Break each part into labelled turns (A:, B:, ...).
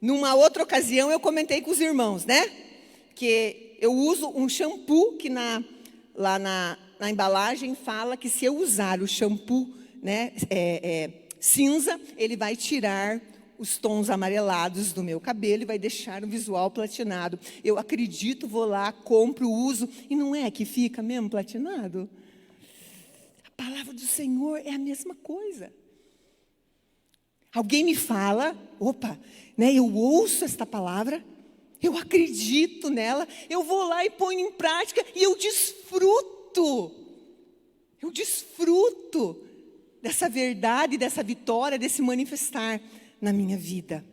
A: Numa outra ocasião eu comentei com os irmãos, né? Que eu uso um shampoo que lá na embalagem fala que se eu usar o shampoo, né, cinza, ele vai tirar os tons amarelados do meu cabelo e vai deixar um visual platinado. Eu acredito, vou lá, compro, uso, e não é que fica mesmo platinado? A palavra do Senhor é a mesma coisa. Alguém me fala, opa, né, eu ouço esta palavra, eu acredito nela, eu vou lá e ponho em prática e eu desfruto dessa verdade, dessa vitória, desse manifestar na minha vida.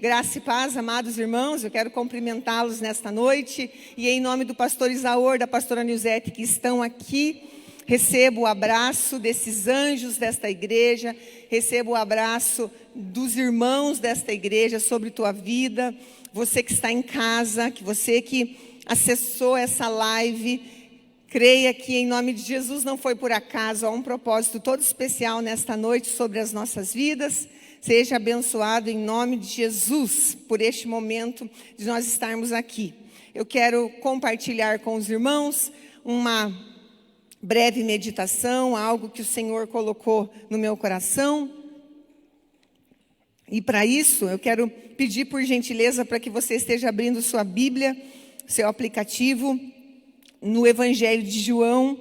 A: Graça e paz, amados irmãos, eu quero cumprimentá-los nesta noite e em nome do pastor Isaor, da pastora Nilzete, que estão aqui, recebo o abraço desses anjos desta igreja, recebo o abraço dos irmãos desta igreja sobre tua vida, você que está em casa, que você que acessou essa live, creia que em nome de Jesus não foi por acaso, há um propósito todo especial nesta noite sobre as nossas vidas. Seja abençoado em nome de Jesus por este momento de nós estarmos aqui. Eu quero compartilhar com os irmãos uma breve meditação, algo que o Senhor colocou no meu coração. E para isso, eu quero pedir por gentileza para que você esteja abrindo sua Bíblia, seu aplicativo, no Evangelho de João,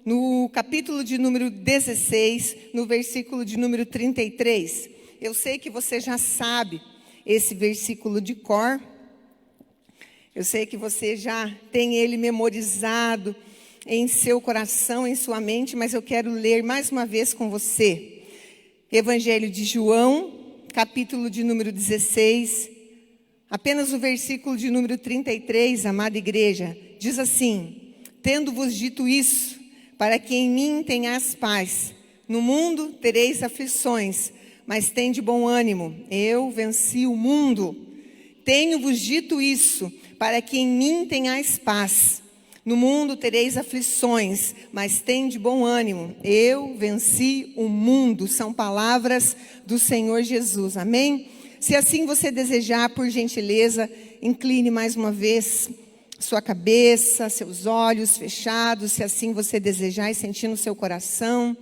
A: no capítulo de número 16, no versículo de número 33. Eu sei que você já sabe esse versículo de cor. Eu sei que você já tem ele memorizado em seu coração, em sua mente, mas eu quero ler mais uma vez com você. Evangelho de João, capítulo de número 16, apenas o versículo de número 33, amada igreja, diz assim: tendo-vos dito isso, para que em mim tenhas paz, no mundo tereis aflições, mas tende bom ânimo, eu venci o mundo. Tenho-vos dito isso, para que em mim tenhais paz. No mundo tereis aflições, mas tende bom ânimo, eu venci o mundo. São palavras do Senhor Jesus, amém? Se assim você desejar, por gentileza, incline mais uma vez sua cabeça, seus olhos fechados, se assim você desejar e sentir no seu coração.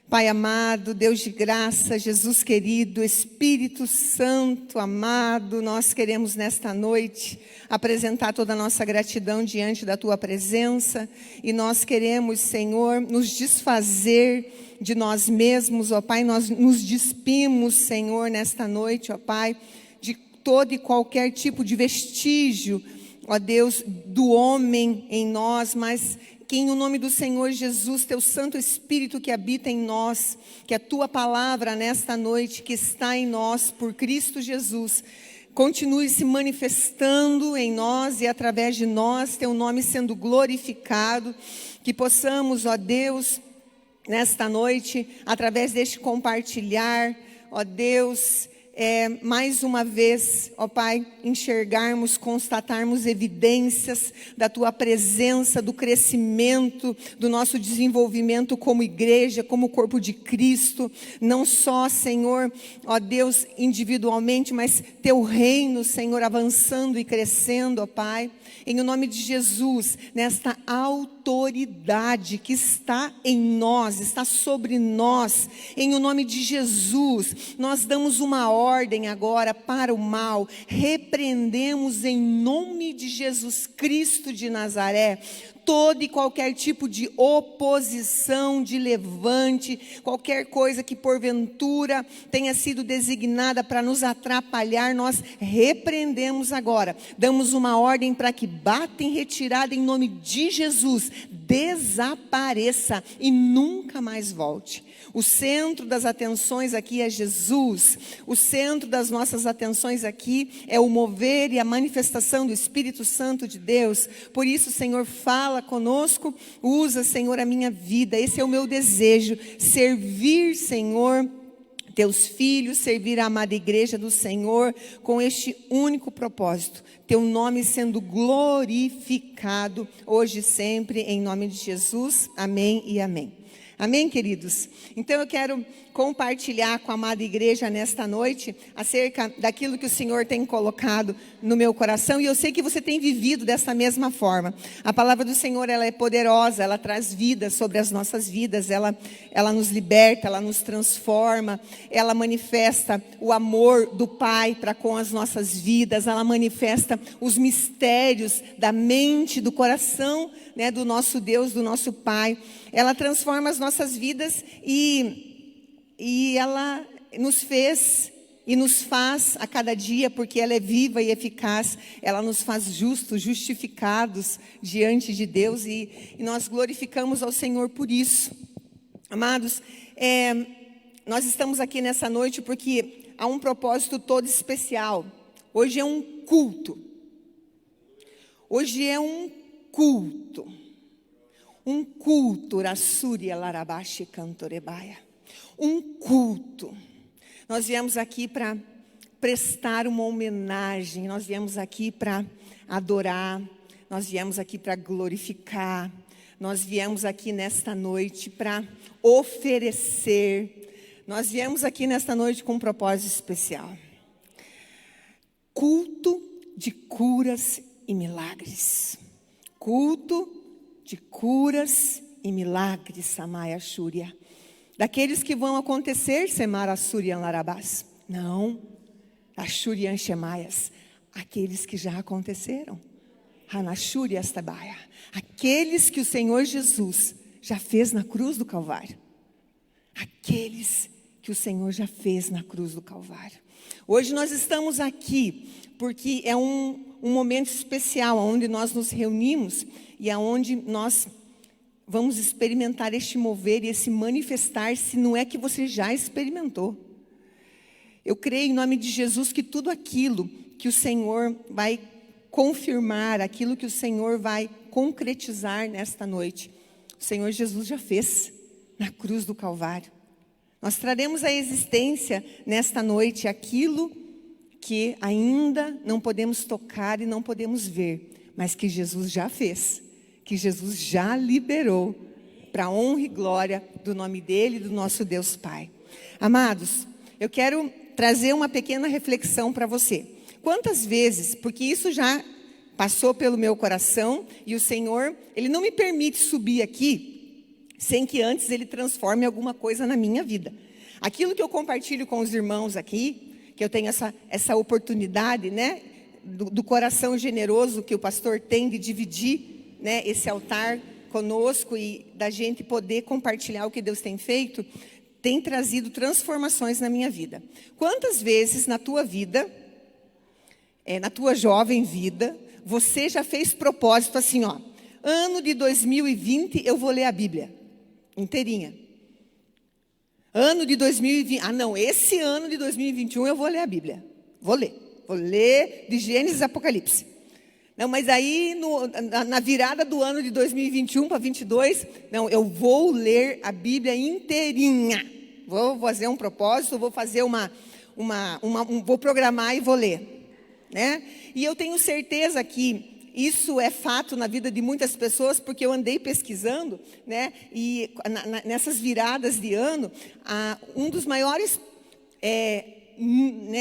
A: Pai amado, Deus de graça, Jesus querido, Espírito Santo amado, nós queremos nesta noite apresentar toda a nossa gratidão diante da Tua presença e nós queremos, Senhor, nos desfazer de nós mesmos, ó Pai, nós nos despimos, Senhor, nesta noite, ó Pai, de todo e qualquer tipo de vestígio, ó Deus, do homem em nós, mas que em o nome do Senhor Jesus, Teu Santo Espírito que habita em nós, que a Tua palavra nesta noite que está em nós por Cristo Jesus, continue se manifestando em nós e através de nós, Teu nome sendo glorificado, que possamos, ó Deus, nesta noite, através deste compartilhar, ó Deus, mais uma vez, ó Pai, enxergarmos, constatarmos evidências da Tua presença, do crescimento, do nosso desenvolvimento como igreja, como corpo de Cristo, não só, Senhor, ó Deus, individualmente, mas Teu reino, Senhor, avançando e crescendo, ó Pai, em o nome de Jesus, nesta autoridade que está em nós, está sobre nós, em o nome de Jesus, nós damos uma ordem agora para o mal, repreendemos em nome de Jesus Cristo de Nazaré, todo e qualquer tipo de oposição, de levante, qualquer coisa que porventura tenha sido designada para nos atrapalhar, nós repreendemos agora, damos uma ordem para que bata em retirada em nome de Jesus, desapareça e nunca mais volte. O centro das atenções aqui é Jesus, o centro das nossas atenções aqui é o mover e a manifestação do Espírito Santo de Deus. Por isso, Senhor, fala conosco, usa, Senhor, a minha vida, esse é o meu desejo, servir, Senhor, teus filhos, servir a amada igreja do Senhor com este único propósito, teu nome sendo glorificado hoje e sempre, em nome de Jesus. Amém e amém. Amém, queridos? Então eu quero compartilhar com a amada igreja nesta noite acerca daquilo que o Senhor tem colocado no meu coração, e eu sei que você tem vivido dessa mesma forma. A palavra do Senhor, ela é poderosa, ela traz vida sobre as nossas vidas, ela nos liberta, ela nos transforma, ela manifesta o amor do Pai para com as nossas vidas, ela manifesta os mistérios da mente, do coração, né, do nosso Deus, do nosso Pai. Ela transforma as nossas vidas e ela nos fez e nos faz a cada dia, porque ela é viva e eficaz. Ela nos faz justos, justificados diante de Deus, e nós glorificamos ao Senhor por isso. Amados, nós estamos aqui nessa noite porque há um propósito todo especial. Hoje é um culto. Hoje é um culto. Um culto, Rassúria Larabashi Cantorebaia. Um culto. Nós viemos aqui para prestar uma homenagem, nós viemos aqui para adorar, nós viemos aqui para glorificar, nós viemos aqui nesta noite para oferecer, nós viemos aqui nesta noite com um propósito especial. Culto de curas e milagres. Culto de curas e milagres, Samaya Shúria. Daqueles que vão acontecer, Semara Surian Larabás. Não, Ashurian Shemaias. Aqueles que já aconteceram. Hanashúria Astabaia. Aqueles que o Senhor Jesus já fez na cruz do Calvário. Aqueles que o Senhor já fez na cruz do Calvário. Hoje nós estamos aqui porque é um momento especial, onde nós nos reunimos e aonde nós vamos experimentar este mover e esse manifestar, se não é que você já experimentou. Eu creio em nome de Jesus que tudo aquilo que o Senhor vai confirmar, aquilo que o Senhor vai concretizar nesta noite, o Senhor Jesus já fez na cruz do Calvário. Nós traremos à existência nesta noite aquilo que ainda não podemos tocar e não podemos ver, mas que Jesus já fez, que Jesus já liberou, para a honra e glória do nome dele e do nosso Deus Pai. Amados, eu quero trazer uma pequena reflexão para você. Quantas vezes, porque isso já passou pelo meu coração, e o Senhor, Ele não me permite subir aqui, sem que antes Ele transforme alguma coisa na minha vida. Aquilo que eu compartilho com os irmãos aqui, que eu tenho essa oportunidade, né, do coração generoso que o pastor tem de dividir, né, esse altar conosco e da gente poder compartilhar o que Deus tem feito, tem trazido transformações na minha vida. Quantas vezes na tua vida, na tua jovem vida, você já fez propósito assim, ó, ano de 2020 eu vou ler a Bíblia inteirinha. Ano de 2020, esse ano de 2021 eu vou ler a Bíblia. Vou ler de Gênesis a Apocalipse. Não, mas aí na virada do ano de 2021 para 2022, não, eu vou ler a Bíblia inteirinha. Vou fazer um propósito, vou fazer vou programar e vou ler, né? E eu tenho certeza que isso é fato na vida de muitas pessoas, porque eu andei pesquisando, né? E nessas viradas de ano, um dos maiores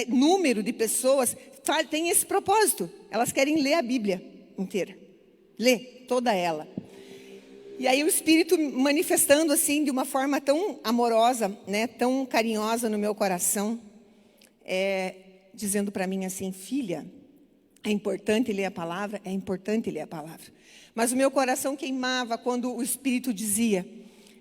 A: número de pessoas tem esse propósito. Elas querem ler a Bíblia inteira. Ler toda ela. E aí o Espírito manifestando assim de uma forma tão amorosa, né, tão carinhosa no meu coração, dizendo para mim assim: filha, é importante ler a palavra, é importante ler a palavra. Mas o meu coração queimava quando o Espírito dizia: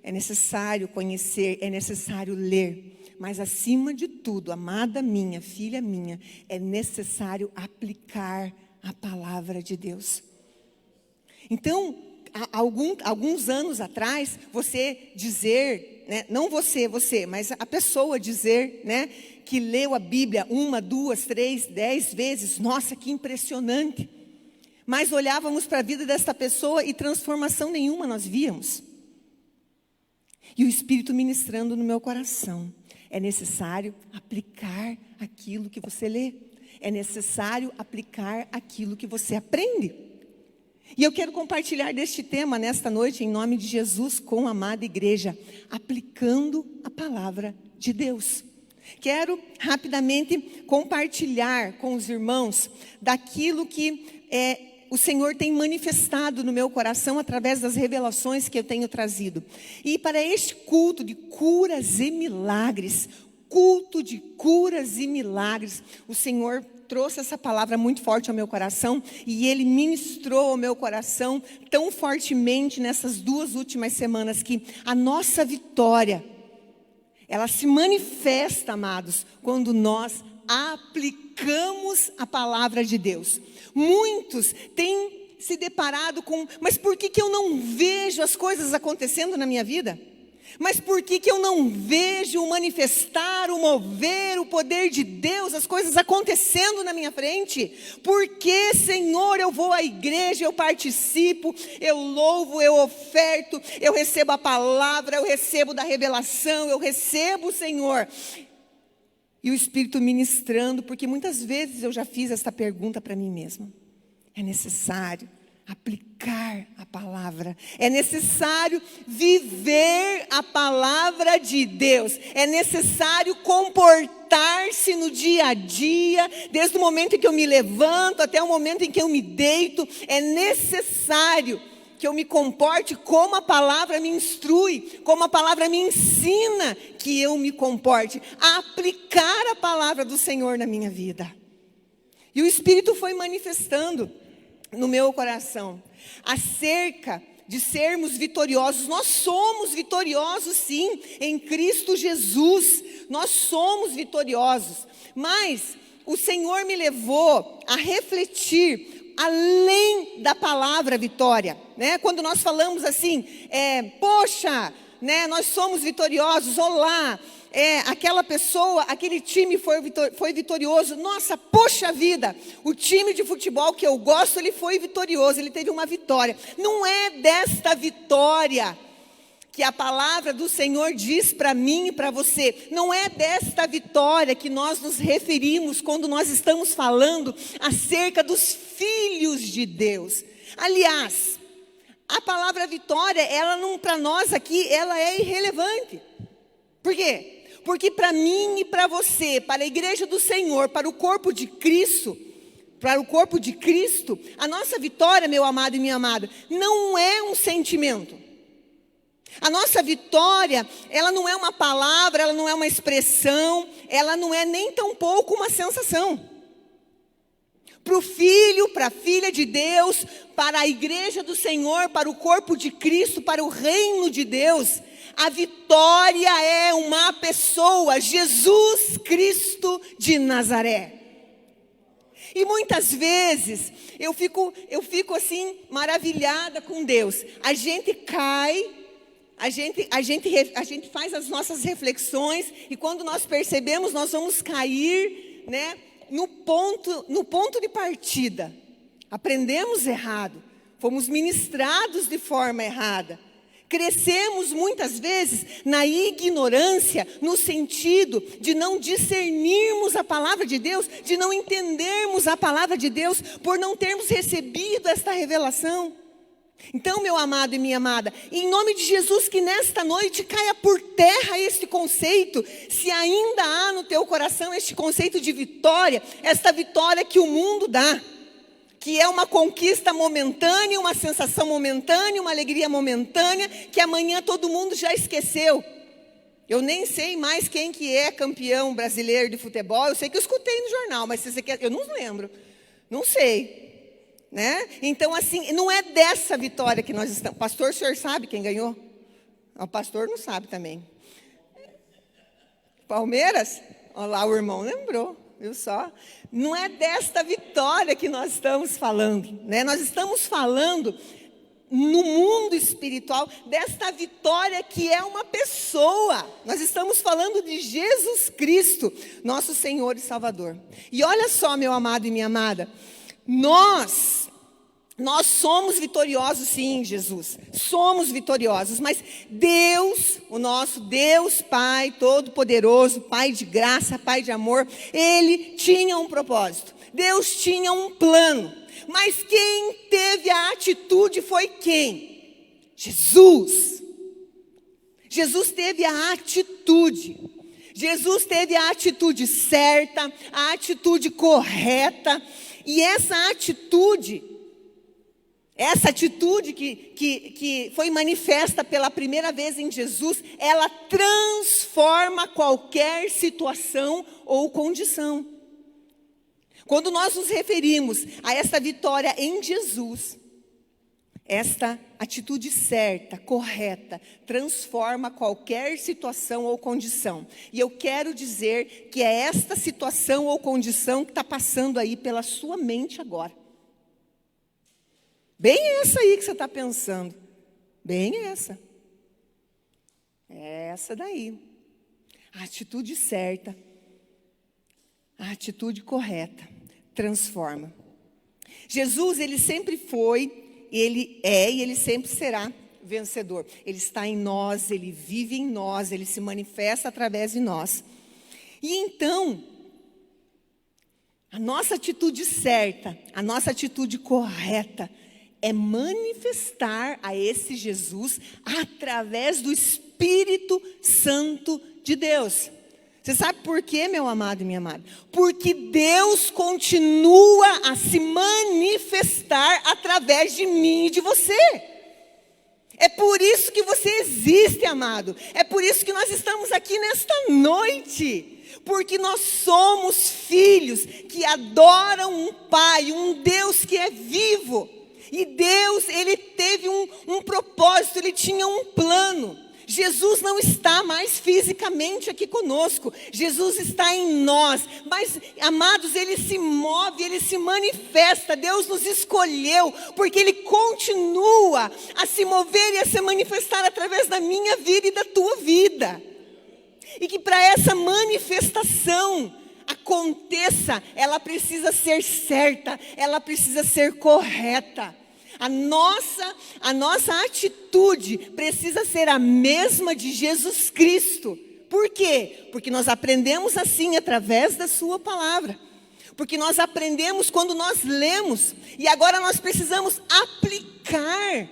A: é necessário conhecer, é necessário ler. Mas acima de tudo, amada minha, filha minha, é necessário aplicar a palavra de Deus. Então, alguns anos atrás, você dizer, né, não você, mas a pessoa dizer, né, que leu a Bíblia 1, 2, 3, 10 vezes, nossa, que impressionante. Mas olhávamos para a vida desta pessoa e transformação nenhuma nós víamos. E o Espírito ministrando no meu coração: É necessário aplicar aquilo que você lê. É necessário aplicar aquilo que você aprende. E eu quero compartilhar deste tema nesta noite, em nome de Jesus, com a amada igreja, aplicando a palavra de Deus. Quero rapidamente compartilhar com os irmãos daquilo que o Senhor tem manifestado no meu coração através das revelações que eu tenho trazido. E para este culto de curas e milagres, o Senhor trouxe essa palavra muito forte ao meu coração e Ele ministrou ao meu coração tão fortemente nessas 2 últimas semanas que a nossa vitória, ela se manifesta, amados, quando nós aplicamos a palavra de Deus. Muitos têm se deparado com, mas por que eu não vejo as coisas acontecendo na minha vida? Mas por que eu não vejo o manifestar, o mover, o poder de Deus, as coisas acontecendo na minha frente? Porque, Senhor, eu vou à igreja, eu participo, eu louvo, eu oferto, eu recebo a palavra, eu recebo da revelação, eu recebo, Senhor. E o Espírito ministrando, porque muitas vezes eu já fiz essa pergunta para mim mesma. É necessário aplicar a palavra. É necessário viver a palavra de Deus. É necessário comportar-se no dia a dia, desde o momento em que eu me levanto até o momento em que eu me deito. É necessário que eu me comporte como a palavra me instrui, como a palavra me ensina que eu me comporte, a aplicar a palavra do Senhor na minha vida. E o Espírito foi manifestando no meu coração acerca de sermos vitoriosos. Nós somos vitoriosos sim, em Cristo Jesus, nós somos vitoriosos, mas o Senhor me levou a refletir além da palavra vitória, né? Quando nós falamos assim, poxa, né, nós somos vitoriosos, olá, aquela pessoa, aquele time foi vitorioso, nossa, poxa vida, o time de futebol que eu gosto, ele foi vitorioso, ele teve uma vitória. Não é desta vitória que a palavra do Senhor diz para mim e para você. Não é desta vitória que nós nos referimos quando nós estamos falando acerca dos filhos de Deus. Aliás, a palavra vitória, ela não, para nós aqui, ela é irrelevante. Por quê? Porque para mim e para você, para a igreja do Senhor, para o corpo de Cristo, a nossa vitória, meu amado e minha amada, não é um sentimento. A nossa vitória, ela não é uma palavra, ela não é uma expressão, ela não é nem tampouco uma sensação. Para o filho, para a filha de Deus, para a igreja do Senhor, para o corpo de Cristo, para o reino de Deus, a vitória é uma pessoa, Jesus Cristo de Nazaré. E muitas vezes eu fico assim maravilhada com Deus. A gente cai, a gente faz as nossas reflexões e quando nós percebemos, nós vamos cair, né, no ponto de partida. Aprendemos errado, fomos ministrados de forma errada. Crescemos muitas vezes na ignorância, no sentido de não discernirmos a palavra de Deus, de não entendermos a palavra de Deus, por não termos recebido esta revelação. Então, meu amado e minha amada, em nome de Jesus, que nesta noite caia por terra este conceito, se ainda há no teu coração este conceito de vitória, esta vitória que o mundo dá, que é uma conquista momentânea, uma sensação momentânea, uma alegria momentânea, que amanhã todo mundo já esqueceu. Eu nem sei mais quem que é campeão brasileiro de futebol, eu sei que eu escutei no jornal, mas se você quer, eu não lembro, não sei. Né? Então assim, não é dessa vitória que nós estamos. Pastor, o senhor sabe quem ganhou? O pastor não sabe também. Palmeiras? Olha lá, o irmão lembrou, viu só? Não é desta vitória que nós estamos falando, né? Nós estamos falando no mundo espiritual desta vitória que é uma pessoa. Nós estamos falando de Jesus Cristo, nosso Senhor e Salvador. E olha só, meu amado e minha amada, nós Nós somos vitoriosos sim, Jesus. Somos vitoriosos, mas Deus, o nosso Deus Pai Todo-Poderoso, Pai de graça, Pai de amor, Ele tinha um propósito. Deus tinha um plano. Mas quem teve a atitude foi quem? Jesus. Jesus teve a atitude. Jesus teve a atitude certa, a atitude correta. E essa atitude que foi manifesta pela primeira vez em Jesus, ela transforma qualquer situação ou condição. Quando nós nos referimos a essa vitória em Jesus, esta atitude certa, correta, transforma qualquer situação ou condição. E eu quero dizer que é esta situação ou condição que está passando aí pela sua mente agora. Bem essa aí que você está pensando. Bem essa. É essa daí. A atitude certa, a atitude correta, transforma. Jesus, ele sempre foi, ele é e ele sempre será vencedor. Ele está em nós, ele vive em nós, ele se manifesta através de nós. E então, a nossa atitude certa, a nossa atitude correta, é manifestar a esse Jesus através do Espírito Santo de Deus. Você sabe por quê, meu amado e minha amada? Porque Deus continua a se manifestar através de mim e de você. É por isso que você existe, amado. É por isso que nós estamos aqui nesta noite. Porque nós somos filhos que adoram um Pai, um Deus que é vivo. E Deus, ele teve um propósito, ele tinha um plano. Jesus não está mais fisicamente aqui conosco. Jesus está em nós. Mas, amados, ele se move, ele se manifesta. Deus nos escolheu, porque ele continua a se mover e a se manifestar através da minha vida e da tua vida. E que para essa manifestação aconteça, ela precisa ser certa, ela precisa ser correta. A nossa atitude precisa ser a mesma de Jesus Cristo. Por quê? Porque nós aprendemos assim através da sua palavra. Porque nós aprendemos quando nós lemos. E agora nós precisamos aplicar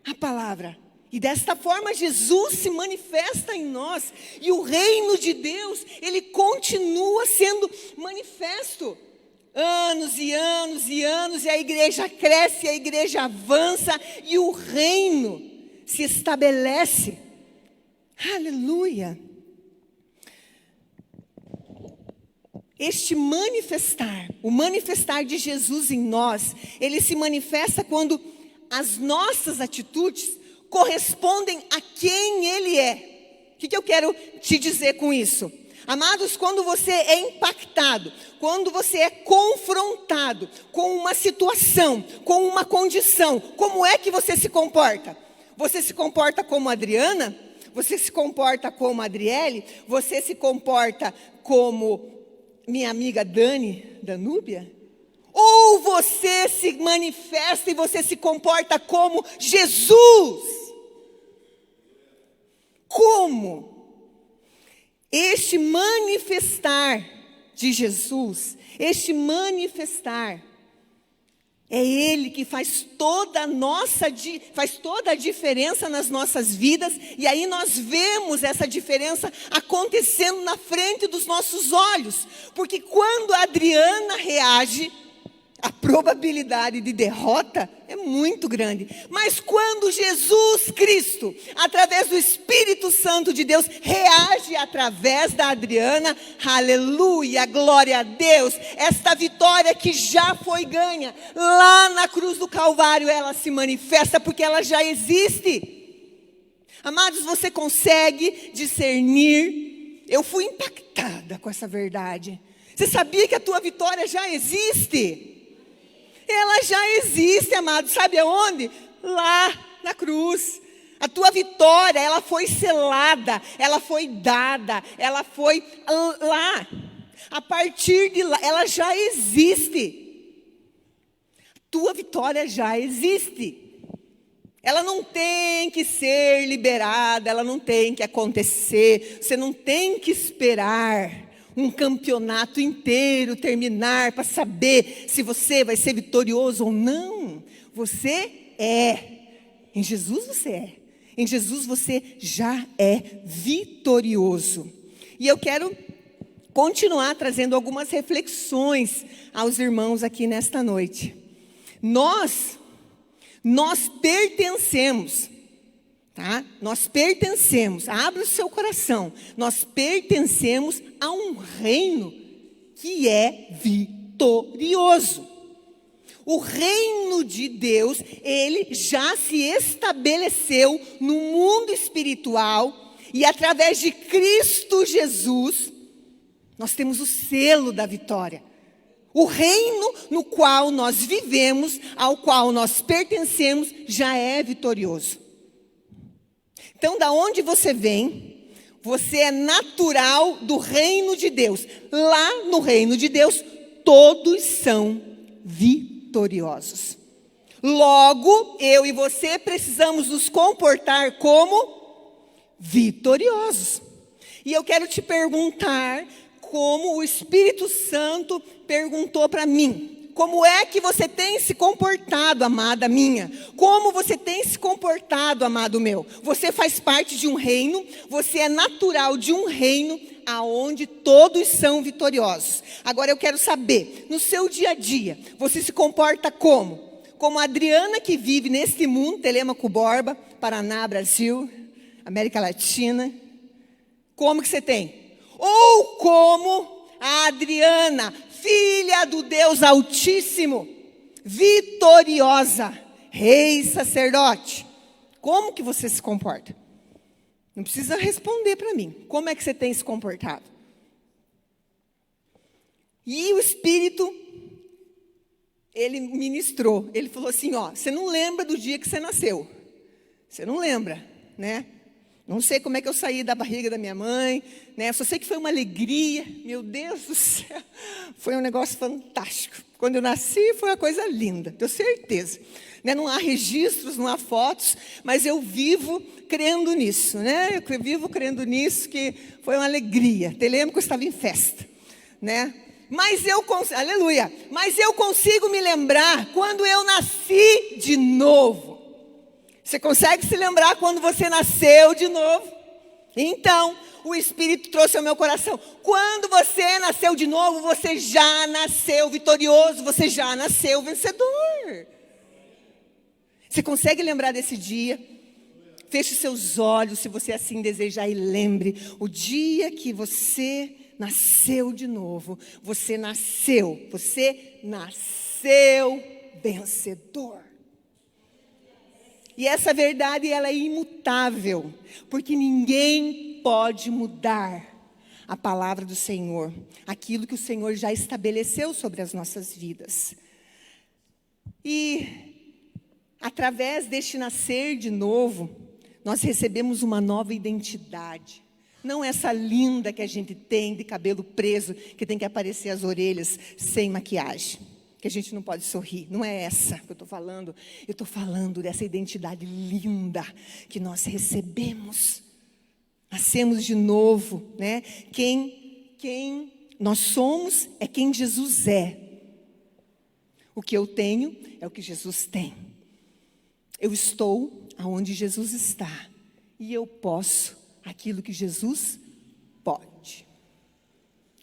A: a palavra. E desta forma Jesus se manifesta em nós. E o reino de Deus, ele continua sendo manifesto. Anos e anos e anos, e a igreja cresce, a igreja avança, e o reino se estabelece. Aleluia! Este manifestar, o manifestar de Jesus em nós, ele se manifesta quando as nossas atitudes correspondem a quem ele é. O que eu quero te dizer com isso? Amados, quando você é impactado, quando você é confrontado com uma situação, com uma condição, como é que você se comporta? Você se comporta como Adriana? Você se comporta como Adriele? Você se comporta como minha amiga Danúbia? Ou você se manifesta e você se comporta como Jesus? Como? Este manifestar de Jesus, este manifestar, é Ele que faz toda a diferença nas nossas vidas. E aí nós vemos essa diferença acontecendo na frente dos nossos olhos. Porque quando a Adriana reage, a probabilidade de derrota é muito grande. Mas quando Jesus Cristo, através do Espírito Santo de Deus, reage através da Adriana, aleluia, glória a Deus. Esta vitória que já foi ganha, lá na cruz do Calvário, ela se manifesta porque ela já existe. Amados, você consegue discernir? Eu fui impactada com essa verdade. Você sabia que a tua vitória já existe? Ela já existe, amado. Sabe aonde? Lá na cruz. A tua vitória, ela foi selada, ela foi dada, ela foi lá. A partir de lá, ela já existe. tua vitória já existe. Ela não tem que ser liberada, ela não tem que acontecer. Você não tem que esperar um campeonato inteiro terminar para saber se você vai ser vitorioso ou não. Você é. Em Jesus você é. Em Jesus você já é vitorioso. E eu quero continuar trazendo algumas reflexões aos irmãos aqui nesta noite. Nós pertencemos, tá? Nós pertencemos, abre o seu coração. Nós pertencemos a um reino que é vitorioso. O reino de Deus, ele já se estabeleceu no mundo espiritual e através de Cristo Jesus, nós temos o selo da vitória. O reino no qual nós vivemos, ao qual nós pertencemos, já é vitorioso. Então, da onde você vem, você é natural do reino de Deus. Lá no reino de Deus, todos são vitoriosos. Logo, eu e você precisamos nos comportar como vitoriosos. E eu quero te perguntar, como o Espírito Santo perguntou para mim: como é que você tem se comportado, amada minha? Como você tem se comportado, amado meu? Você faz parte de um reino, você é natural de um reino aonde todos são vitoriosos. Agora eu quero saber, no seu dia a dia, você se comporta como? Como a Adriana que vive neste mundo, Telêmaco Borba, Paraná, Brasil, América Latina. Como que você tem? Ou como a Adriana, filha do Deus Altíssimo, vitoriosa, rei sacerdote. Como que você se comporta? Não precisa responder para mim. Como é que você tem se comportado? E o Espírito, ele ministrou. Ele falou assim, ó, você não lembra do dia que você nasceu. Você não lembra, né? Não sei como é que eu saí da barriga da minha mãe, né? Só sei que foi uma alegria. Meu Deus do céu, foi um negócio fantástico. Quando eu nasci, foi uma coisa linda, tenho certeza. Né? Não há registros, não há fotos, mas eu vivo crendo nisso, né? Eu vivo crendo nisso, que foi uma alegria. Telêmaco estava em festa, né? Aleluia! Mas eu consigo me lembrar quando eu nasci de novo. Você consegue se lembrar quando você nasceu de novo? Então, o Espírito trouxe ao meu coração. Quando você nasceu de novo, você já nasceu vitorioso, você já nasceu vencedor. Você consegue lembrar desse dia? Feche seus olhos, se você assim desejar, e lembre o dia que você nasceu de novo. Você nasceu vencedor. E essa verdade, ela é imutável, porque ninguém pode mudar a palavra do Senhor, aquilo que o Senhor já estabeleceu sobre as nossas vidas. E através deste nascer de novo, nós recebemos uma nova identidade. Não essa linda que a gente tem, de cabelo preso, que tem que aparecer as orelhas sem maquiagem, que a gente não pode sorrir. Não é essa que eu estou falando. Eu estou falando dessa identidade linda que nós recebemos. Nascemos de novo, né? Quem nós somos é quem Jesus é. O que eu tenho é o que Jesus tem. Eu estou aonde Jesus está. E eu posso aquilo que Jesus pode.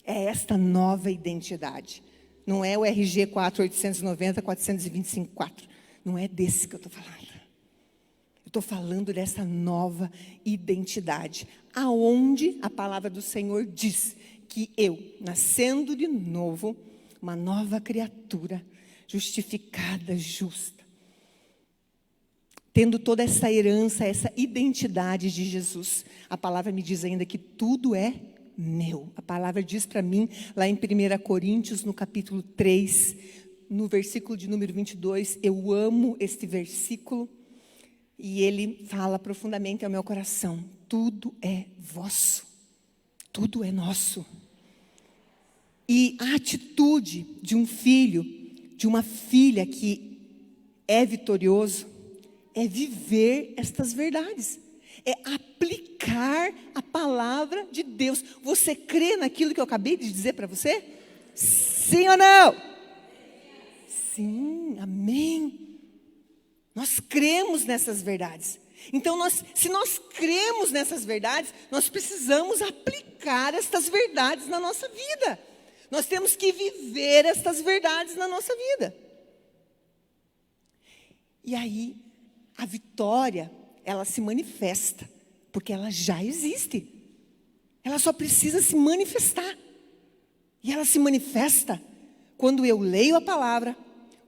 A: É esta nova identidade. Não é o RG 4890-425-4. Não é desse que eu estou falando. Eu estou falando dessa nova identidade. Aonde a palavra do Senhor diz que eu, nascendo de novo, uma nova criatura, justificada, justa, tendo toda essa herança, essa identidade de Jesus, a palavra me diz ainda que tudo é meu. A palavra diz para mim, lá em 1 Coríntios, no capítulo 3, no versículo de número 22, eu amo este versículo, e ele fala profundamente ao meu coração: tudo é vosso, tudo é nosso. E a atitude de um filho, de uma filha que é vitorioso é viver estas verdades. É aplicar a palavra de Deus. Você crê naquilo que eu acabei de dizer para você? Sim ou não? Sim, amém. Nós cremos nessas verdades. Então, se nós cremos nessas verdades, nós precisamos aplicar estas verdades na nossa vida. Nós temos que viver estas verdades na nossa vida. E aí, a vitória, ela se manifesta, porque ela já existe. Ela só precisa se manifestar. E ela se manifesta quando eu leio a palavra,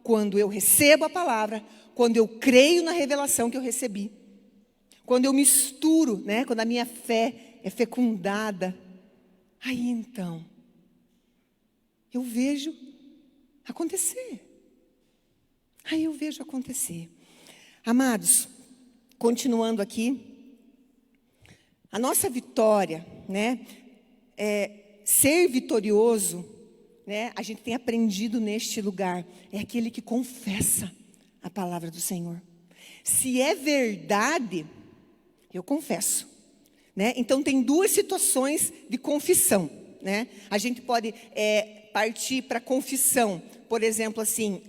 A: quando eu recebo a palavra, quando eu creio na revelação que eu recebi. Quando eu misturo, né? Quando a minha fé é fecundada. Aí então, eu vejo acontecer. Aí eu vejo acontecer. Amados, continuando aqui, a nossa vitória, né? Ser vitorioso, né? A gente tem aprendido neste lugar, é aquele que confessa a palavra do Senhor. Se é verdade, eu confesso, né? Então tem duas situações de confissão, né? A gente pode partir para confissão, por exemplo, assim,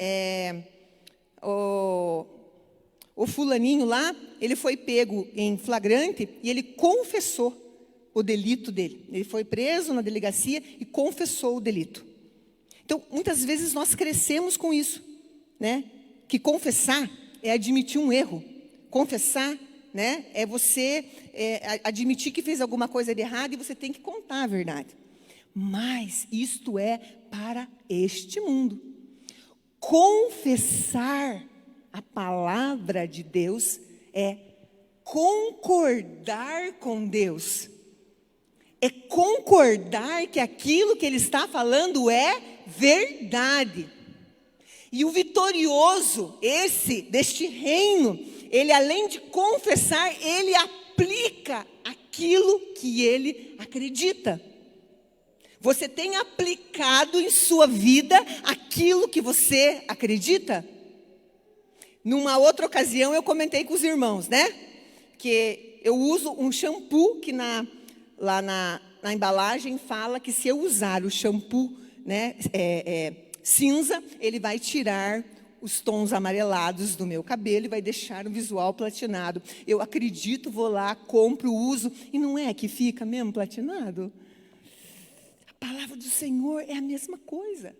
A: o fulaninho lá, ele foi pego em flagrante e ele confessou o delito dele. Ele foi preso na delegacia e confessou o delito. Então, muitas vezes nós crescemos com isso, né? Que confessar é admitir um erro. Confessar, né? É você admitir que fez alguma coisa de errado e você tem que contar a verdade. Mas isto é para este mundo. Confessar a palavra de Deus é concordar com Deus. É concordar que aquilo que Ele está falando é verdade. E o vitorioso, deste reino, ele além de confessar, ele aplica aquilo que ele acredita. Você tem aplicado em sua vida aquilo que você acredita? Numa outra ocasião eu comentei com os irmãos, né? Que eu uso um shampoo que lá na embalagem fala que se eu usar o shampoo, né, cinza, ele vai tirar os tons amarelados do meu cabelo e vai deixar um visual platinado. Eu acredito, vou lá, compro, uso, e não é que fica mesmo platinado? A palavra do Senhor é a mesma coisa.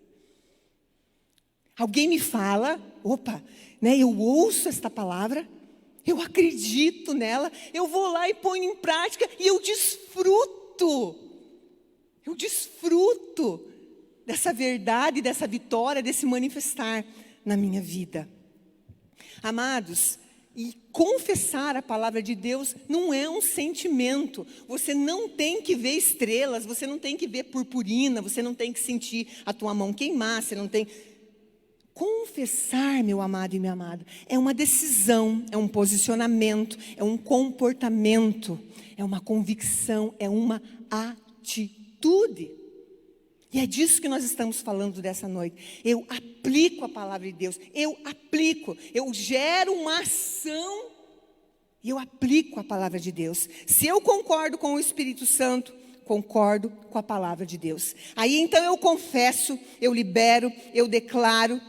A: Alguém me fala, opa, né, eu ouço esta palavra, eu acredito nela, eu vou lá e ponho em prática e eu desfruto dessa verdade, dessa vitória, desse manifestar na minha vida. Amados, e confessar a palavra de Deus não é um sentimento. Você não tem que ver estrelas, você não tem que ver purpurina, você não tem que sentir a tua mão queimar, você não tem... Confessar, meu amado e minha amada, é uma decisão, é um posicionamento, é um comportamento, é uma convicção, é uma atitude. E é disso que nós estamos falando dessa noite. Eu aplico a palavra de Deus, eu gero uma ação e eu aplico a palavra de Deus. Se eu concordo com o Espírito Santo, concordo com a palavra de Deus. Aí então eu confesso, eu libero, eu declaro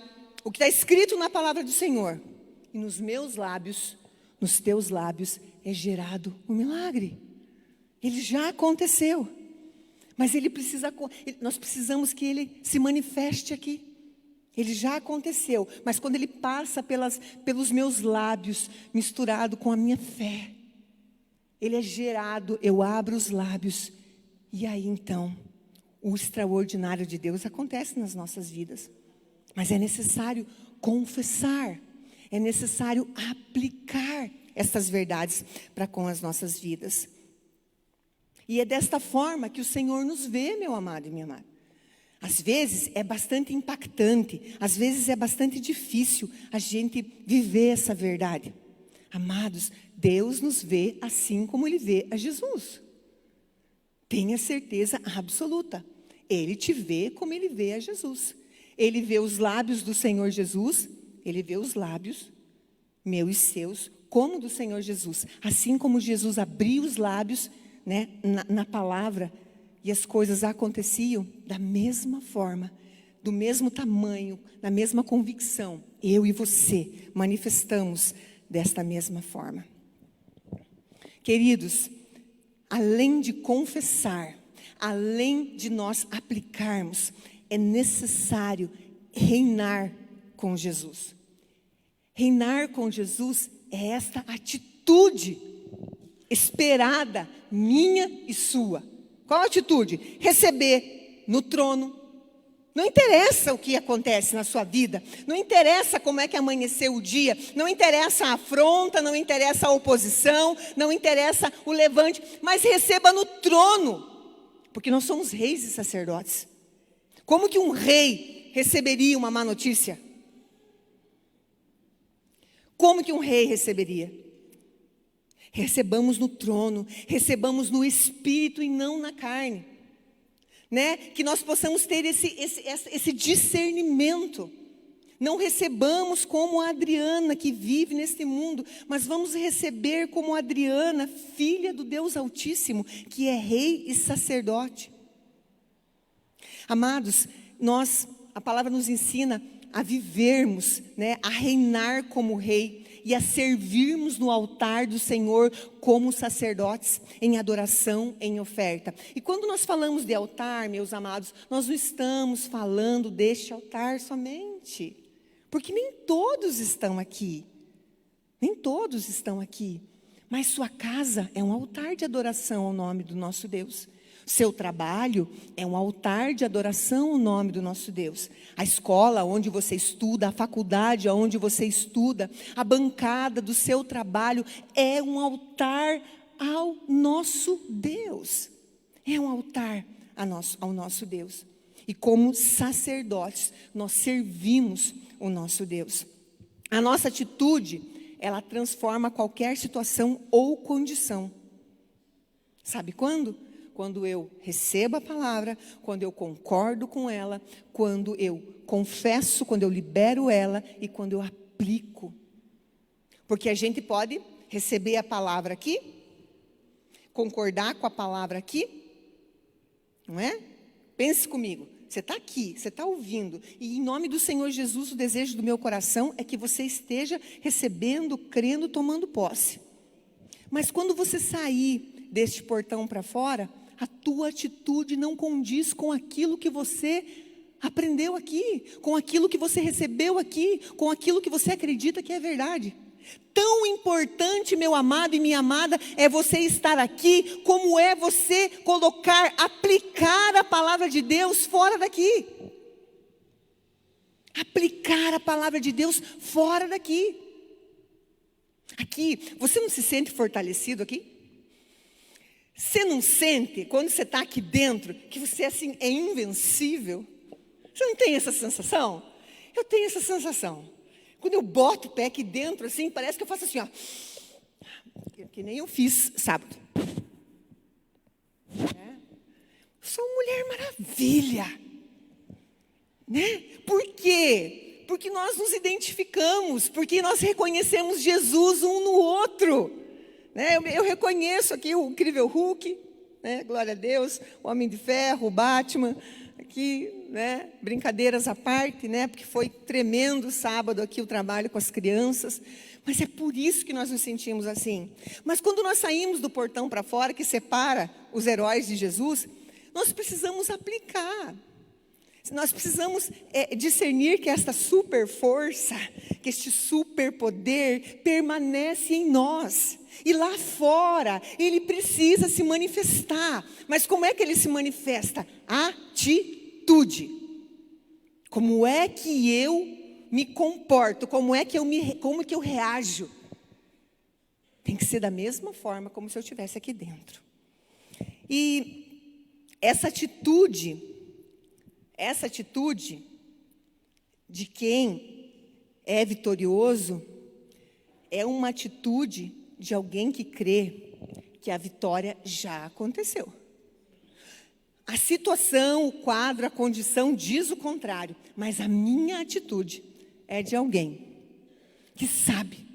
A: o que está escrito na palavra do Senhor. E nos meus lábios, nos teus lábios, é gerado um milagre. Ele já aconteceu. Mas nós precisamos que ele se manifeste aqui. Ele já aconteceu. Mas quando ele passa pelos meus lábios, misturado com a minha fé, ele é gerado, eu abro os lábios. E aí então, o extraordinário de Deus acontece nas nossas vidas. Mas é necessário confessar, é necessário aplicar essas verdades para com as nossas vidas. E é desta forma que o Senhor nos vê, meu amado e minha amada. Às vezes é bastante impactante, às vezes é bastante difícil a gente viver essa verdade. Amados, Deus nos vê assim como Ele vê a Jesus. Tenha certeza absoluta. Ele te vê como Ele vê a Jesus. Ele vê os lábios do Senhor Jesus ele vê os lábios, meu e seus, como do Senhor Jesus. Assim como Jesus abriu os lábios, né, na palavra, e as coisas aconteciam da mesma forma, do mesmo tamanho, na mesma convicção. Eu e você manifestamos desta mesma forma. Queridos, além de confessar, além de nós aplicarmos, é necessário reinar com Jesus. Reinar com Jesus é esta atitude esperada, minha e sua. Qual a atitude? Receber no trono. Não interessa o que acontece na sua vida, não interessa como é que amanheceu o dia, não interessa a afronta, não interessa a oposição, não interessa o levante, mas receba no trono, porque nós somos reis e sacerdotes. Como que um rei receberia uma má notícia? Como que um rei receberia? Recebamos no trono, recebamos no espírito e não na carne. Né? Que nós possamos ter esse discernimento. Não recebamos como a Adriana que vive neste mundo, mas vamos receber como a Adriana, filha do Deus Altíssimo, que é rei e sacerdote. Amados, a palavra nos ensina a vivermos, né, a reinar como rei e a servirmos no altar do Senhor como sacerdotes, em adoração, em oferta. E quando nós falamos de altar, meus amados, nós não estamos falando deste altar somente, porque nem todos estão aqui, mas sua casa é um altar de adoração ao nome do nosso Deus. Seu trabalho é um altar de adoração ao nome do nosso Deus. A escola onde você estuda, a faculdade onde você estuda, a bancada do seu trabalho é um altar ao nosso Deus. É um altar ao nosso Deus. E como sacerdotes, nós servimos o nosso Deus. A nossa atitude, ela transforma qualquer situação ou condição. Sabe quando? Quando eu recebo a palavra, quando eu concordo com ela, quando eu confesso, quando eu libero ela e quando eu aplico. Porque a gente pode receber a palavra aqui, concordar com a palavra aqui, não é? Pense comigo, você está aqui, você está ouvindo, e em nome do Senhor Jesus, o desejo do meu coração é que você esteja recebendo, crendo, tomando posse. Mas quando você sair deste portão para fora, a tua atitude não condiz com aquilo que você aprendeu aqui, com aquilo que você recebeu aqui, com aquilo que você acredita que é verdade. Tão importante, meu amado e minha amada, é você estar aqui, como é você aplicar a palavra de Deus fora daqui. Aplicar a palavra de Deus fora daqui. Aqui, você não se sente fortalecido aqui? Você não sente, quando você está aqui dentro, que você assim, é invencível? Você não tem essa sensação? Eu tenho essa sensação. Quando eu boto o pé aqui dentro, assim, parece que eu faço assim, ó. Que nem eu fiz sábado. Sou uma mulher maravilha. Né? Por quê? Porque nós nos identificamos, porque nós reconhecemos Jesus um no outro. Né? Eu reconheço aqui o incrível Hulk, né? Glória a Deus, o Homem de Ferro, o Batman, aqui, né? Brincadeiras à parte, né? Porque foi tremendo sábado aqui o trabalho com as crianças, mas é por isso que nós nos sentimos assim. Mas quando nós saímos do portão para fora, que separa os heróis de Jesus, nós precisamos aplicar. Nós precisamos discernir que esta super força, que este super poder permanece em nós. E lá fora, ele precisa se manifestar. Mas como é que ele se manifesta? Atitude. Como é que eu me comporto? Como que eu reajo? Tem que ser da mesma forma como se eu estivesse aqui dentro. E essa atitude de quem é vitorioso é uma atitude de alguém que crê que a vitória já aconteceu. A situação, o quadro, a condição diz o contrário, mas a minha atitude é de alguém que sabe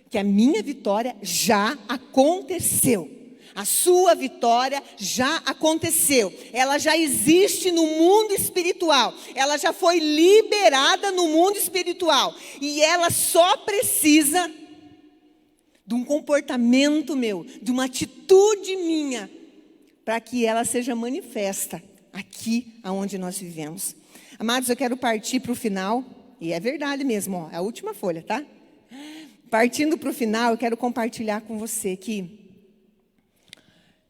A: que a minha vitória já aconteceu. A sua vitória já aconteceu. Ela já existe no mundo espiritual. Ela já foi liberada no mundo espiritual. E ela só precisa de um comportamento meu, de uma atitude minha, para que ela seja manifesta aqui aonde nós vivemos. Amados, eu quero partir para o final. E é verdade mesmo, ó, é a última folha, tá? Partindo para o final, eu quero compartilhar com você que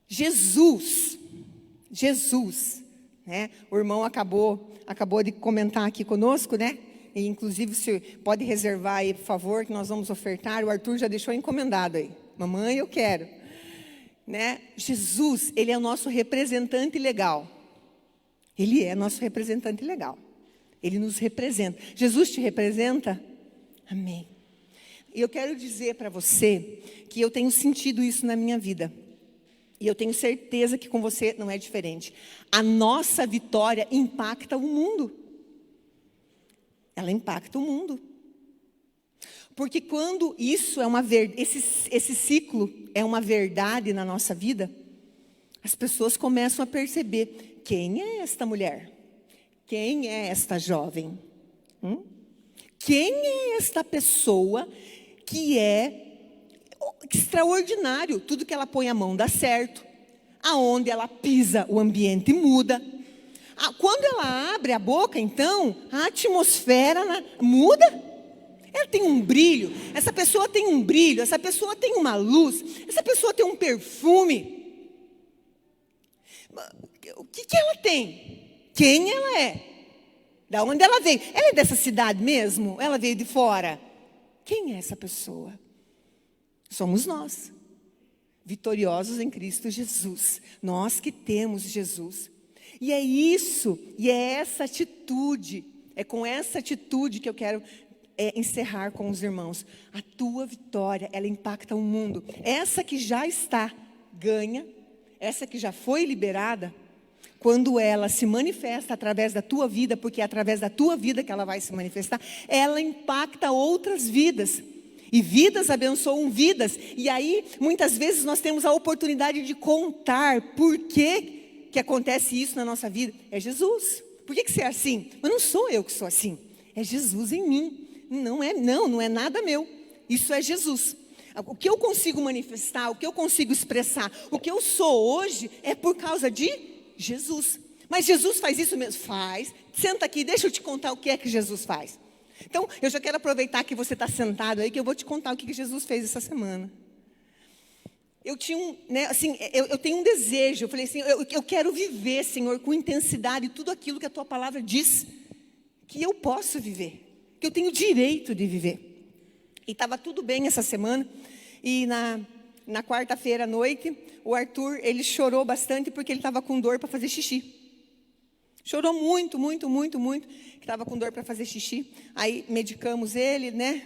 A: Jesus, né? O irmão acabou de comentar aqui conosco, né? E, inclusive, você pode reservar aí, por favor, que nós vamos ofertar. O Arthur já deixou encomendado aí. Mamãe, eu quero. Né? Jesus, ele é o nosso representante legal. Ele é nosso representante legal. Ele nos representa. Jesus te representa? Amém. E eu quero dizer para você que eu tenho sentido isso na minha vida. E eu tenho certeza que com você não é diferente. A nossa vitória impacta o mundo. Ela impacta o mundo. Porque quando isso é uma verdade, esse ciclo é uma verdade na nossa vida, as pessoas começam a perceber: quem é esta mulher? Quem é esta jovem? Quem é esta pessoa que é extraordinário? Tudo que ela põe a mão dá certo. Aonde ela pisa, o ambiente muda. Quando ela abre a boca, então, a atmosfera muda. Ela tem um brilho. Essa pessoa tem um brilho. Essa pessoa tem uma luz. Essa pessoa tem um perfume. O que ela tem? Quem ela é? Da onde ela veio? Ela é dessa cidade mesmo? Ela veio de fora? Quem é essa pessoa? Somos nós, vitoriosos em Cristo Jesus. Nós que temos Jesus. E é isso, e é essa atitude, é com essa atitude que eu quero encerrar com os irmãos. A tua vitória, ela impacta o mundo. Essa que já está ganha, essa que já foi liberada, quando ela se manifesta através da tua vida, porque é através da tua vida que ela vai se manifestar, ela impacta outras vidas. E vidas abençoam vidas. E aí, muitas vezes, nós temos a oportunidade de contar por que acontece isso na nossa vida. É Jesus. Por que você é assim? Mas não sou eu que sou assim. É Jesus em mim. Não é nada meu. Isso é Jesus. O que eu consigo manifestar, o que eu consigo expressar, o que eu sou hoje é por causa de Jesus. Mas Jesus faz isso mesmo? Faz. Senta aqui, deixa eu te contar o que é que Jesus faz. Então, eu já quero aproveitar que você está sentado aí, que eu vou te contar o que Jesus fez essa semana. Eu tenho um desejo, eu falei assim, eu quero viver, Senhor, com intensidade tudo aquilo que a Tua palavra diz, que eu posso viver, que eu tenho direito de viver. E estava tudo bem essa semana, e na quarta-feira à noite, o Arthur, ele chorou bastante porque ele estava com dor para fazer xixi. Chorou muito, que estava com dor para fazer xixi. Aí medicamos ele, né?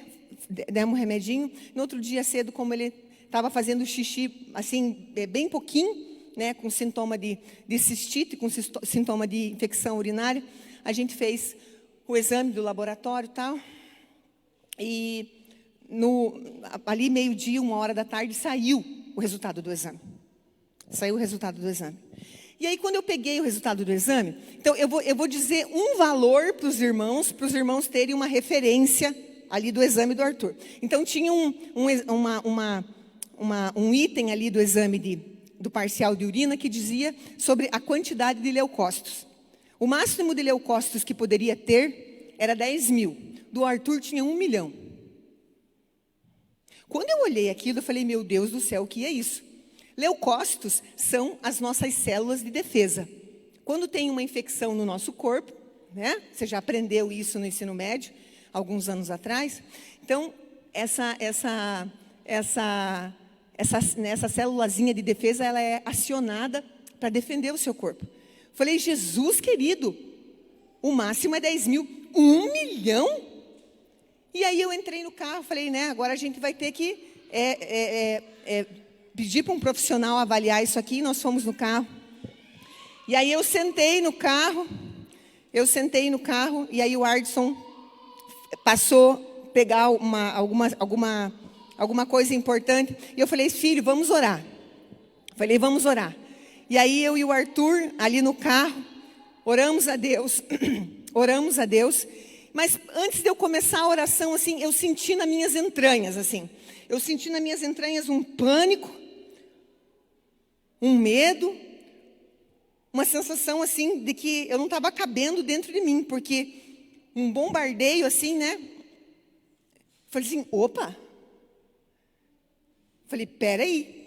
A: Demos um remedinho. No outro dia cedo, como ele estava fazendo xixi, assim, bem pouquinho, né? Com sintoma de cistite, com sintoma de infecção urinária, a gente fez o exame do laboratório e tal. E ali 12:00, 13h, saiu o resultado do exame. Saiu o resultado do exame. E aí, quando eu peguei o resultado do exame, então eu vou dizer um valor para os irmãos terem uma referência ali do exame do Arthur. Então, tinha um item ali do exame do parcial de urina que dizia sobre a quantidade de leucócitos. O máximo de leucócitos que poderia ter era 10.000. Do Arthur tinha 1 milhão. Quando eu olhei aquilo, eu falei, meu Deus do céu, o que é isso? Leucócitos são as nossas células de defesa. Quando tem uma infecção no nosso corpo, né? Você já aprendeu isso no ensino médio, alguns anos atrás. Então, essa célulazinha de defesa, ela é acionada para defender o seu corpo. Falei, Jesus querido, o máximo é 10.000. 1 milhão? E aí eu entrei no carro, falei, né? Agora a gente vai ter que pedir para um profissional avaliar isso aqui. Nós fomos no carro. E aí eu sentei no carro. E aí o Ardson passou pegar alguma coisa importante. E eu falei, filho, vamos orar. Falei, vamos orar. E aí eu e o Arthur, ali no carro, oramos a Deus. Oramos a Deus. Mas antes de eu começar a oração, assim, eu senti nas minhas entranhas, assim. Eu senti nas minhas entranhas um pânico, um medo, uma sensação, assim, de que eu não estava cabendo dentro de mim, porque um bombardeio, assim, né? Falei assim, opa. Falei, peraí.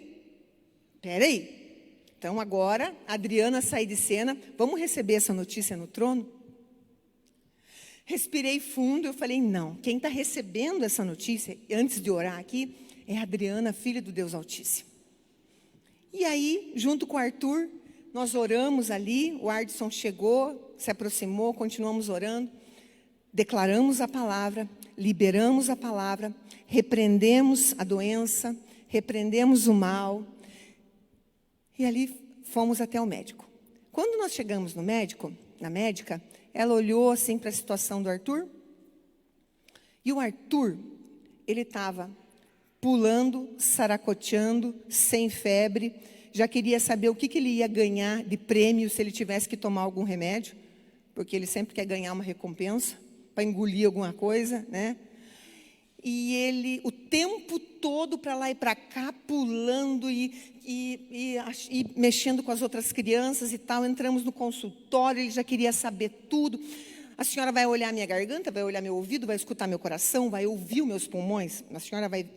A: Então agora, a Adriana sai de cena, vamos receber essa notícia no trono? Respirei fundo, eu falei, não, quem está recebendo essa notícia, antes de orar aqui, é a Adriana, filha do Deus Altíssimo. E aí, junto com o Arthur, nós oramos ali, o Ardson chegou, se aproximou, continuamos orando, declaramos a palavra, liberamos a palavra, repreendemos a doença, repreendemos o mal, e ali fomos até o médico. Quando nós chegamos no médico, na médica, ela olhou assim para a situação do Arthur, e o Arthur, ele estava pulando, saracoteando, sem febre, já queria saber o que ele ia ganhar de prêmio se ele tivesse que tomar algum remédio, porque ele sempre quer ganhar uma recompensa, para engolir alguma coisa, né? E ele, o tempo todo para lá e para cá, pulando e mexendo com as outras crianças e tal. Entramos no consultório, ele já queria saber tudo. A senhora vai olhar minha garganta, vai olhar meu ouvido, vai escutar meu coração, vai ouvir os meus pulmões? A senhora vai...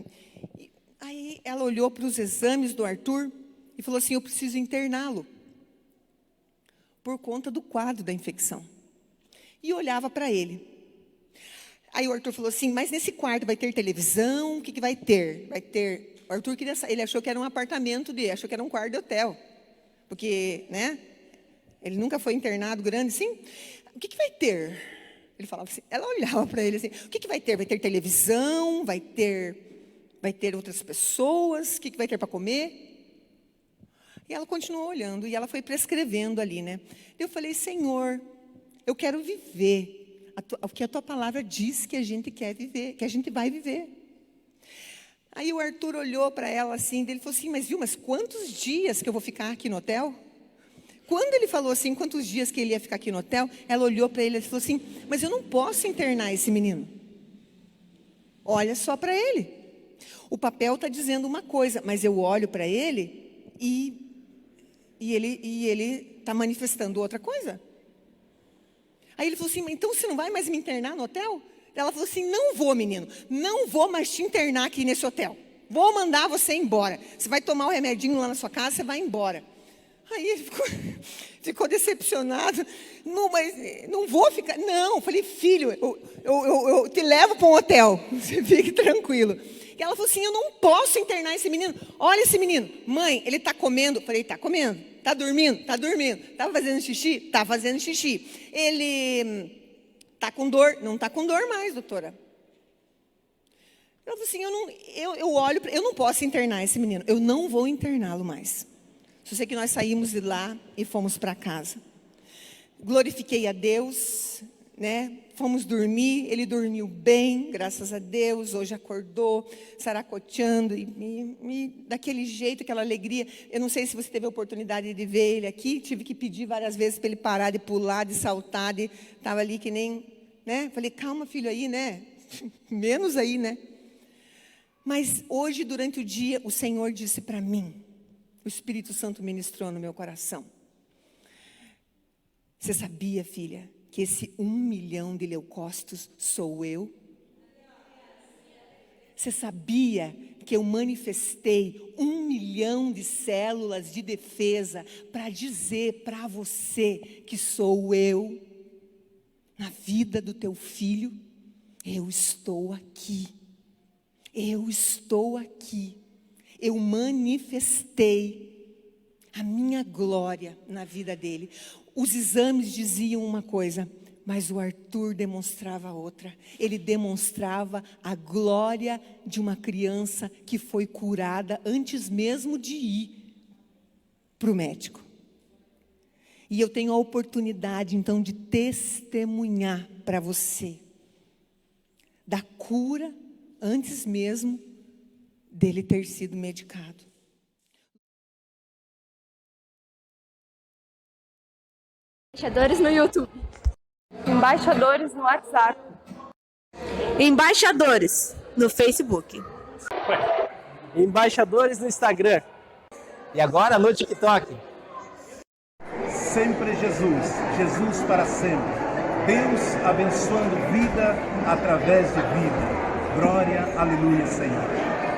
A: Aí ela olhou para os exames do Arthur e falou assim, eu preciso interná-lo, por conta do quadro da infecção. E olhava para ele. Aí o Arthur falou assim, mas nesse quarto vai ter televisão? O que vai ter? Vai ter... O Arthur queria sair, ele achou que era um apartamento dele, achou que era um quarto de hotel. Porque, né? Ele nunca foi internado grande, assim. O que vai ter? Ele falava assim, ela olhava para ele assim, o que vai ter? Vai ter televisão? Vai ter outras pessoas? O que vai ter para comer? E ela continuou olhando, e ela foi prescrevendo ali, né? Eu falei, Senhor, eu quero viver o que a tua palavra diz que a gente quer viver, que a gente vai viver. Aí o Arthur olhou para ela assim, ele falou assim, mas quantos dias que eu vou ficar aqui no hotel? Quando ele falou assim, quantos dias que ele ia ficar aqui no hotel, ela olhou para ele e falou assim, mas eu não posso internar esse menino. Olha só para ele. O papel está dizendo uma coisa, mas eu olho para ele e ele está manifestando outra coisa. Aí ele falou assim, então você não vai mais me internar no hotel? Ela falou assim, não vou, menino, não vou mais te internar aqui nesse hotel. Vou mandar você embora. Você vai tomar o remedinho lá na sua casa, você vai embora. Aí ele ficou decepcionado. Não, mas não vou ficar. Não, eu falei, filho, eu te levo para um hotel. Você fique tranquilo. E ela falou assim, eu não posso internar esse menino. Olha esse menino. Mãe, ele está comendo. Eu falei, está comendo. Está dormindo? Está dormindo. Está fazendo xixi? Está fazendo xixi. Ele está com dor? Não está com dor mais, doutora. Ela falou assim, eu olho, eu não posso internar esse menino. Eu não vou interná-lo mais. Só sei que nós saímos de lá e fomos para casa. Glorifiquei a Deus, né? Fomos dormir, ele dormiu bem, graças a Deus. Hoje acordou, saracoteando, e daquele jeito, aquela alegria. Eu não sei se você teve a oportunidade de ver ele aqui. Tive que pedir várias vezes para ele parar de pular, de saltar. Estava ali que nem, né? Falei, calma, filho, aí, né? Menos aí, né? Mas hoje, durante o dia, o Senhor disse para mim, o Espírito Santo ministrou no meu coração. Você sabia, filha, que esse 1 milhão de leucócitos sou eu? Você sabia que eu manifestei 1 milhão de células de defesa para dizer para você que sou eu? Na vida do teu filho, eu estou aqui. Eu estou aqui. Eu manifestei a minha glória na vida dele. Os exames diziam uma coisa, mas o Arthur demonstrava outra. Ele demonstrava a glória de uma criança que foi curada antes mesmo de ir para o médico. E eu tenho a oportunidade, então, de testemunhar para você da cura antes mesmo dele ter sido medicado.
B: Embaixadores no YouTube.
C: Embaixadores no WhatsApp.
D: Embaixadores no Facebook.
E: Embaixadores no Instagram. E agora no TikTok.
F: Sempre Jesus, Jesus para sempre. Deus abençoando vida através de vida. Glória, aleluia, Senhor.